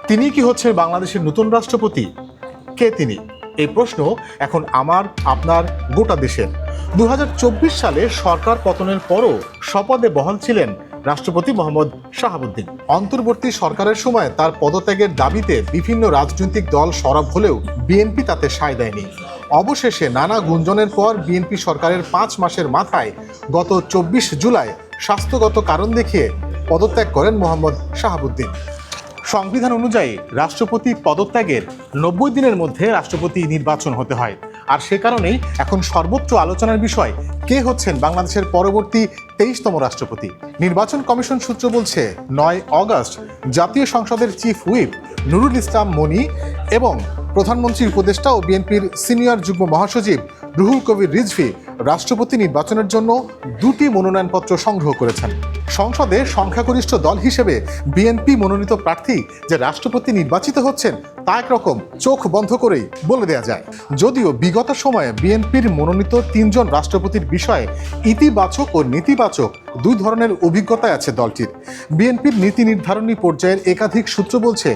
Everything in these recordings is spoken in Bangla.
তিনি কি হচ্ছে বাংলাদেশের নতুন রাষ্ট্রপতি? কে তিনি? এই প্রশ্ন এখন আমার, আপনার, গোটা দেশের। 2024 সালে সরকার পতনের পরও শপথে বহাল ছিলেন রাষ্ট্রপতি মোহাম্মদ শাহাবুদ্দিন। অন্তর্বর্তী সরকারের সময় তার পদত্যাগের দাবিতে বিভিন্ন রাজনৈতিক দল সরব হলেও বিএনপি তাতে সায় দেয়নি। অবশেষে নানা গুঞ্জনের পর বিএনপি সরকারের 5 মাসের মাথায় গত 24 জুলাই স্বাস্থ্যগত কারণ দেখিয়ে পদত্যাগ করেন মোহাম্মদ শাহাবুদ্দিন। সংবিধান অনুযায়ী রাষ্ট্রপতি পদত্যাগের 90 দিনের মধ্যে রাষ্ট্রপতি নির্বাচন হতে হয়। আর সে কারণেই এখন সর্বোচ্চ আলোচনার বিষয় কে হচ্ছেন বাংলাদেশের পরবর্তী 23তম রাষ্ট্রপতি। নির্বাচন কমিশন সূত্র বলছে 9 অগস্ট জাতীয় সংসদের চিফ হুইপ নুরুল ইসলাম মনি এবং প্রধানমন্ত্রীর উপদেষ্টা ও বিএনপির সিনিয়র যুগ্ম মহাসচিব রুহুল কবির রিজভী রাষ্ট্রপতি নির্বাচনের জন্য 2টি মনোনয়নপত্র সংগ্রহ করেছেন। সংসদে সংখ্যাগরিষ্ঠ দল হিসেবে বিএনপি মনোনীত প্রার্থী যে রাষ্ট্রপতি নির্বাচিত হচ্ছেন তা একরকম চোখ বন্ধ করেই বলে দেওয়া যায়। যদিও বিগত সময়ে বিএনপির মনোনীত 3 জন রাষ্ট্রপতির বিষয়ে ইতিবাচক ও নেতিবাচক 2 ধরনের অভিজ্ঞতা আছে দলটির। বিএনপির নীতি নির্ধারণী পর্যায়ের একাধিক সূত্র বলছে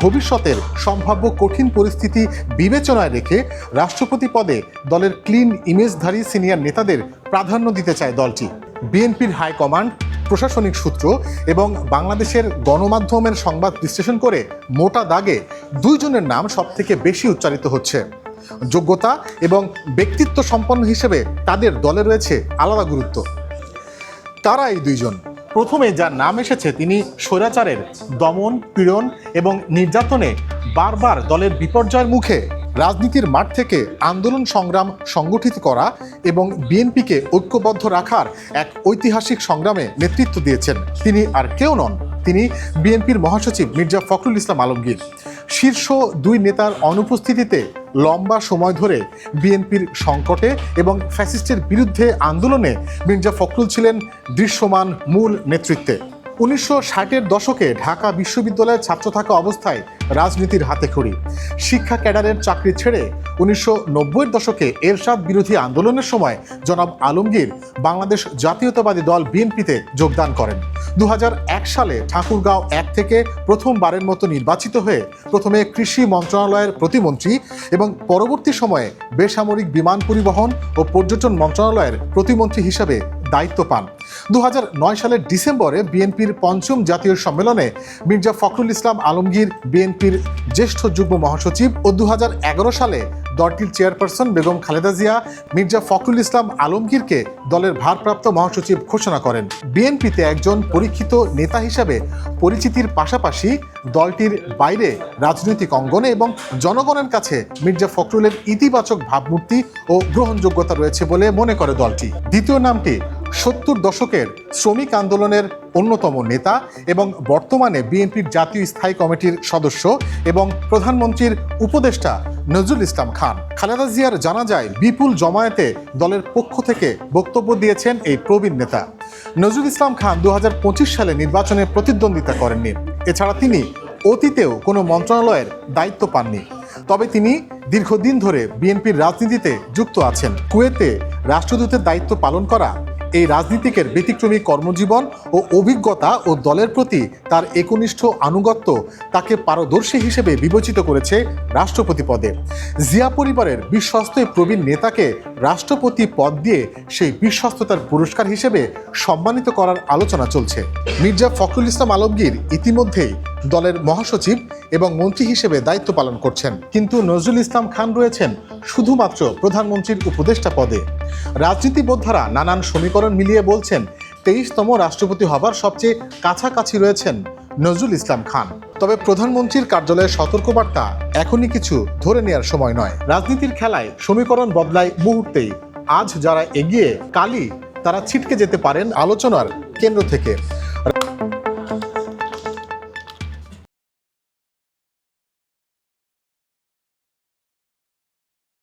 ভবিষ্যতের সম্ভাব্য কঠিন পরিস্থিতি বিবেচনায় রেখে রাষ্ট্রপতি পদে দলের ক্লিন ইমেজধারী সিনিয়র নেতাদের প্রাধান্য দিতে চায় দলটি। বিএনপির হাইকমান্ড, প্রশাসনিক সূত্র এবং বাংলাদেশের গণমাধ্যমের সংবাদ বিশ্লেষণ করে মোটা দাগে 2 জনের নাম সবথেকে বেশি উচ্চারিত হচ্ছে। যোগ্যতা এবং ব্যক্তিত্ব সম্পন্ন হিসেবে তাদের দলে রয়েছে আলাদা গুরুত্ব। তারা এই 2 জন। প্রথমে যার নাম এসেছে তিনি স্বৈরাচারের দমন, পীড়ন এবং নির্যাতনে বারবার দলের বিপর্যয়ের মুখে রাজনীতির মাঠ থেকে আন্দোলন সংগ্রাম সংগঠিত করা এবং বিএনপিকে ঐক্যবদ্ধ রাখার এক ঐতিহাসিক সংগ্রামে নেতৃত্ব দিয়েছেন। তিনি আর কেউ নন, তিনি বিএনপির মহাসচিব মির্জা ফখরুল ইসলাম আলমগীর। শীর্ষ 2 নেতার অনুপস্থিতিতে লম্বা সময় ধরে বিএনপির সংকটে এবং ফ্যাসিস্টের বিরুদ্ধে আন্দোলনে মির্জা ফখরুল ছিলেন দৃশ্যমান মূল নেতৃত্বে। 1960-এর দশকে ঢাকা বিশ্ববিদ্যালয়ের ছাত্র থাকা অবস্থায় রাজনীতির হাতেখড়ি। শিক্ষা ক্যাডারের চাকরি ছেড়ে 1990-এর দশকে এরশাদ বিরোধী আন্দোলনের সময় জনাব আলমগীর বাংলাদেশ জাতীয়তাবাদী দল বিএনপিতে যোগদান করেন। 2001 সালে ঠাকুরগাঁও 1 থেকে প্রথমবারের মতো নির্বাচিত হয়ে প্রথমে কৃষি মন্ত্রণালয়ের প্রতিমন্ত্রী এবং পরবর্তী সময়ে বেসামরিক বিমান পরিবহন ও পর্যটন মন্ত্রণালয়ের প্রতিমন্ত্রী হিসেবে দায়িত্ব পান। 2009 সালের ডিসেম্বরে বিএনপির 5ম জাতীয় সম্মেলনে মির্জা ফখরুল ইসলাম আলমগীর বিএনপির জ্যেষ্ঠ যুগ্ম মহাসচিব ও 2011 সালে দলটির চেয়ারপারসন বেগম খালেদা জিয়া মির্জা ফখরুল ইসলাম আলমগীরকে দলের ভারপ্রাপ্ত মহাসচিব ঘোষণা করেন। বিএনপিতে একজন পরীক্ষিত নেতা হিসেবে পরিচিতির পাশাপাশি দলটির বাইরে রাজনৈতিক অঙ্গনে এবং জনগণের কাছে মির্জা ফখরুলের ইতিবাচক ভাবমূর্তি ও গ্রহণযোগ্যতা রয়েছে বলে মনে করে দলটি। দ্বিতীয় নামটি 70 দশকের শ্রমিক আন্দোলনের অন্যতম নেতা এবং বর্তমানে বিএনপির জাতীয় স্থায়ী কমিটির সদস্য এবং প্রধানমন্ত্রীর উপদেষ্টা নজরুল ইসলাম খান। খালেদা জিয়ার জানাজায় বিপুল জমায়েতে দলের পক্ষ থেকে বক্তব্য দিয়েছেন এই প্রবীণ নেতা। নজরুল ইসলাম খান 2025 সালে নির্বাচনে প্রতিদ্বন্দ্বিতা করেননি। এছাড়া তিনি অতীতেও কোনো মন্ত্রণালয়ের দায়িত্ব পাননি। তবে তিনি দীর্ঘদিন ধরে বিএনপির রাজনীতিতে যুক্ত আছেন। কুয়েতে রাষ্ট্রদূতের দায়িত্ব পালন করা এই রাজনীতিকের ব্যতিক্রমী কর্মজীবন ও অভিজ্ঞতা ও দলের প্রতি তার একনিষ্ঠ আনুগত্য তাকে পারদর্শী হিসেবে বিবেচিত করেছে রাষ্ট্রপতি পদে। জিয়া পরিবারের বিশ্বস্ত প্রবীণ নেতাকে রাষ্ট্রপতি পদ দিয়ে সেই বিশ্বস্ততার পুরস্কার হিসেবে সম্মানিত করার আলোচনা চলছে। মির্জা ফখরুল ইসলাম আলমগীর ইতিমধ্যেই দলের মহাসচিব এবং মন্ত্রী হিসেবে দায়িত্ব পালন করছেন, কিন্তু নজরুল ইসলাম খান রয়েছেন শুধুমাত্র প্রধানমন্ত্রীর উপদেষ্টা পদে। রাজনীতিবোদ্ধারা নানান সমীকরণ মিলিয়ে বলছেন 23তম রাষ্ট্রপতি হবার সবচেয়ে কাছাকাছি রয়েছেন নজরুল ইসলাম খান। তবে প্রধানমন্ত্রীর কার্যালয়ের সতর্কবার্তা এখনই কিছু ধরে নেওয়ার সময় নয়। রাজনীতির খেলায় সমীকরণ বদলায় মুহূর্তেই। আজ যারা এগিয়ে, কালই তারা ছিটকে যেতে পারেন আলোচনার কেন্দ্র থেকে।